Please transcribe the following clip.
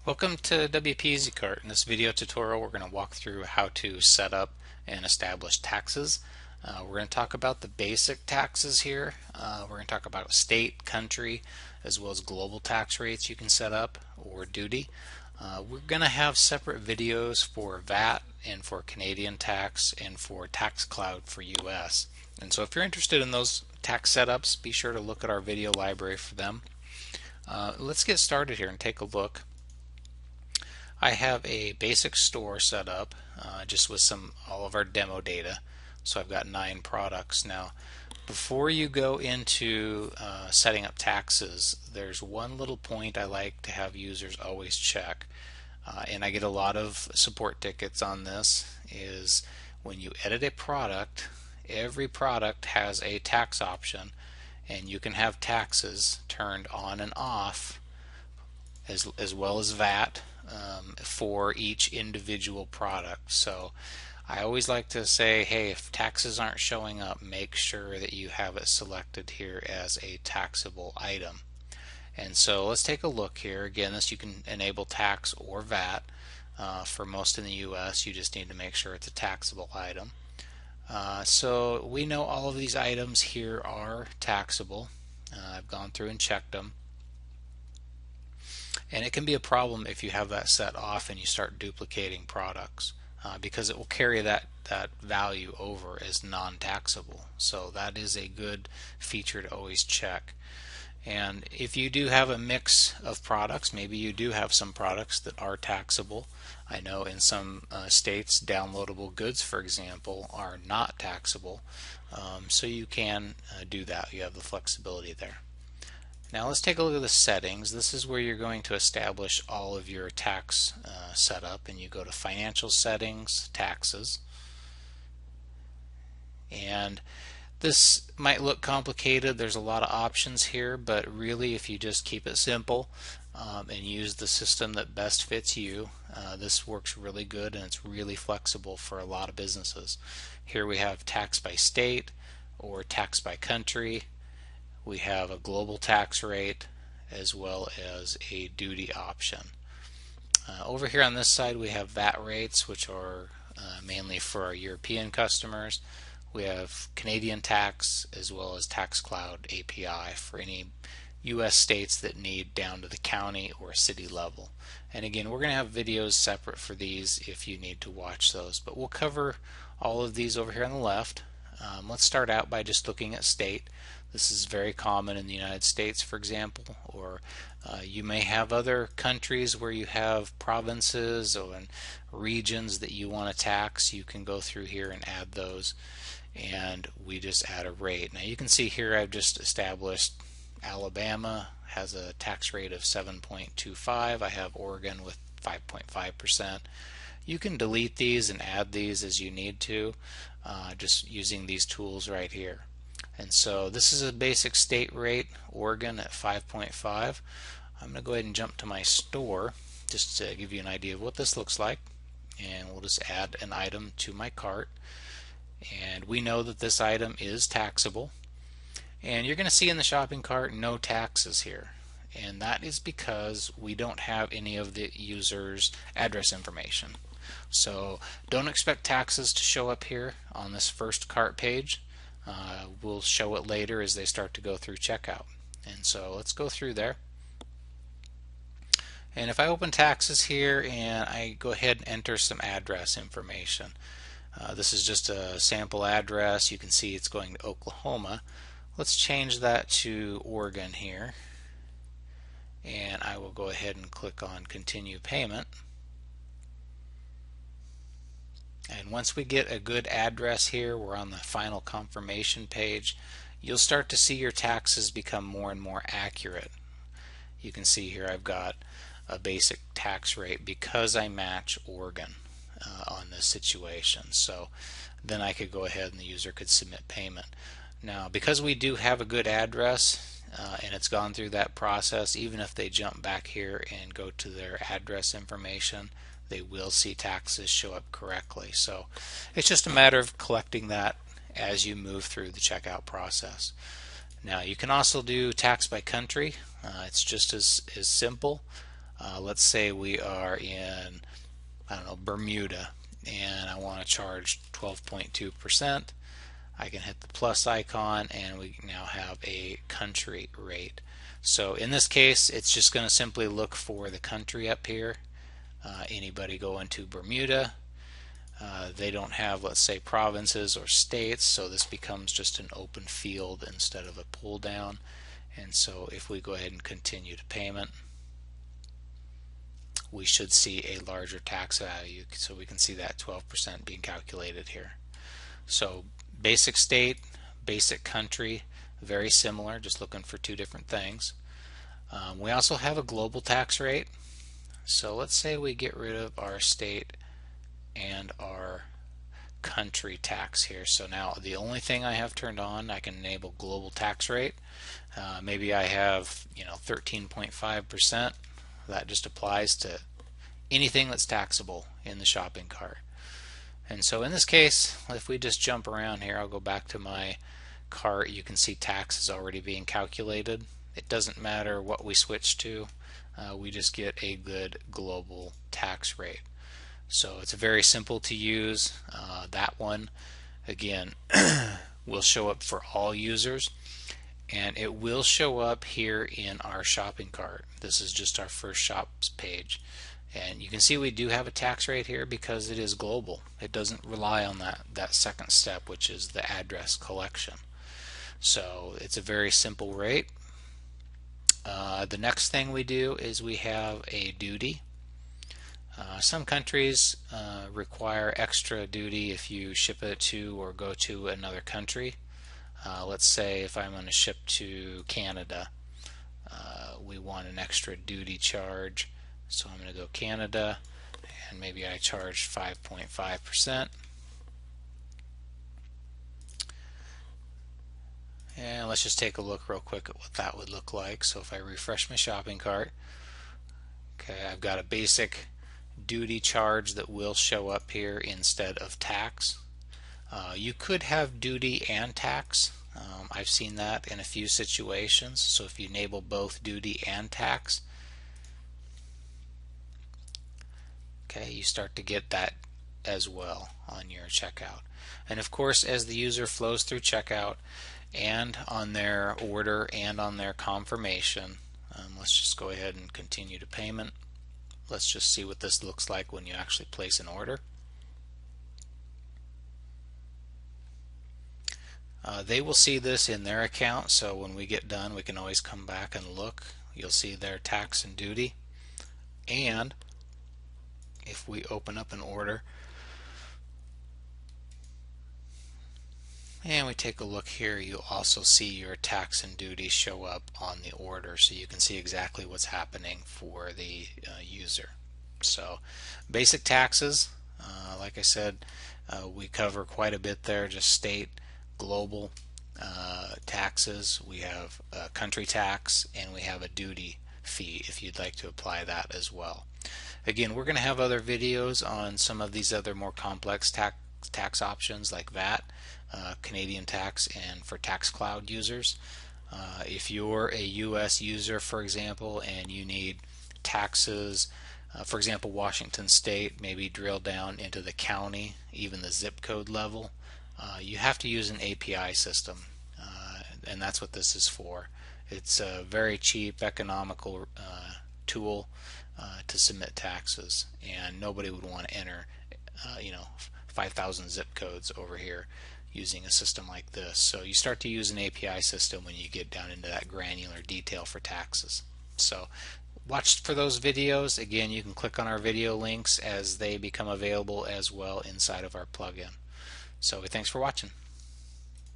Welcome to WP EasyCart. In this video tutorial we're going to walk through how to set up and establish taxes. We're going to talk about the basic taxes here. We're going to talk about state, country, as well as global tax rates you can set up or duty. We're going to have separate videos for VAT and for Canadian tax and for Tax Cloud for US. And so if you're interested in those tax setups, be sure to look at our video library for them. Let's get started here and take a look. I have a basic store set up just with all of our demo data. So I've got 9 products. Now before you go into setting up taxes, there's one little point I like to have users always check, and I get a lot of support tickets on this, is when you edit a product, every product has a tax option, and you can have taxes turned on and off as well as VAT for each individual product. So I always like to say, hey, if taxes aren't showing up, make sure that you have it selected here as a taxable item. And so let's take a look here. Again, you can enable tax or VAT. For most in the US, you just need to make sure it's a taxable item. So we know all of these items here are taxable. I've gone through and checked them. And it can be a problem if you have that set off and you start duplicating products, because it will carry that value over as non-taxable. So that is a good feature to always check. And if you do have a mix of products, maybe you do have some products that are taxable. I know in some states, downloadable goods, for example, are not taxable. So you can do that. You have the flexibility there. Now let's take a look at the settings. This is where you're going to establish all of your tax setup, and you go to Financial Settings, Taxes. And this might look complicated. There's a lot of options here, but really if you just keep it simple and use the system that best fits you, this works really good, and it's really flexible for a lot of businesses. Here we have tax by state or tax by country. We have a global tax rate as well as a duty option. Over here on this side we have VAT rates, which are mainly for our European customers. We have Canadian tax as well as Tax Cloud API for any US states that need down to the county or city level. And again, we're going to have videos separate for these if you need to watch those, but we'll cover all of these over here on the left. Let's start out by just looking at state. This is very common in the United States, for example, or you may have other countries where you have provinces or regions that you want to tax. You can go through here and add those, and we just add a rate. Now you can see here I've just established Alabama has a tax rate of 7.25. I have Oregon with 5.5%. You can delete these and add these as you need to, just using these tools right here. And so this is a basic state rate, Oregon at 5.5. I'm going to go ahead and jump to my store just to give you an idea of what this looks like. And we'll just add an item to my cart. And we know that this item is taxable. And you're going to see in the shopping cart no taxes here. And that is because we don't have any of the user's address information. So don't expect taxes to show up here on this first cart page. We'll show it later as they start to go through checkout. And so let's go through there. And if I open taxes here and I go ahead and enter some address information, this is just a sample address. You can see it's going to Oklahoma. Let's change that to Oregon here, and I will go ahead and click on continue payment. And once we get a good address here, we're on the final confirmation page, you'll start to see your taxes become more and more accurate. You can see here I've got a basic tax rate because I match Oregon on this situation. So then I could go ahead and the user could submit payment. Now because we do have a good address and it's gone through that process, even if they jump back here and go to their address information, they will see taxes show up correctly. So it's just a matter of collecting that as you move through the checkout process. Now you can also do tax by country. It's just as simple. Let's say we are in, I don't know, Bermuda, and I want to charge 12.2%. I can hit the plus icon and we now have a country rate. So in this case, it's just going to simply look for the country up here. Anybody going to Bermuda, they don't have, let's say, provinces or states, so this becomes just an open field instead of a pull down. And so if we go ahead and continue to payment, we should see a larger tax value. So we can see that 12% being calculated here. So basic state, basic country, very similar, just looking for two different things. We also have a global tax rate. So let's say we get rid of our state and our country tax here. So now the only thing I have turned on, I can enable global tax rate. Maybe I have 13.5%. That just applies to anything that's taxable in the shopping cart. And so in this case, if we just jump around here, I'll go back to my cart. You can see tax is already being calculated. It doesn't matter what we switch to. We just get a good global tax rate. So it's very simple to use. That one, again, will show up for all users, and it will show up here in our shopping cart. This is just our first shops page, and you can see we do have a tax rate here because it is global. It doesn't rely on that second step, which is the address collection. So it's a very simple rate. The next thing we do is we have a duty. Some countries require extra duty if you ship it to or go to another country. Let's say if I'm going to ship to Canada, we want an extra duty charge. So I'm going to go Canada, and maybe I charge 5.5%. And let's just take a look real quick at what that would look like. So if I refresh my shopping cart, okay, I've got a basic duty charge that will show up here instead of tax. You could have duty and tax. I've seen that in a few situations. So if you enable both duty and tax, okay, you start to get that as well on your checkout. And of course, as the user flows through checkout and on their order and on their confirmation, let's just go ahead and continue to payment. Let's just see what this looks like when you actually place an order. They will see this in their account, so when we get done we can always come back and look. You'll see their tax and duty. And if we open up an order and we take a look here, you also see your tax and duty show up on the order, so you can see exactly what's happening for the user. So basic taxes, like I said, we cover quite a bit there. Just state, global taxes. We have country tax, and we have a duty fee if you'd like to apply that as well. Again, we're going to have other videos on some of these other more complex tax options like VAT, Canadian tax, and for TaxCloud users. If you're a US user, for example, and you need taxes, for example, Washington State, maybe drill down into the county, even the zip code level, you have to use an API system, and that's what this is for. It's a very cheap, economical tool to submit taxes, and nobody would want to enter 5,000 zip codes over here using a system like this. So you start to use an API system when you get down into that granular detail for taxes. So watch for those videos. Again, you can click on our video links as they become available as well inside of our plugin. So thanks for watching.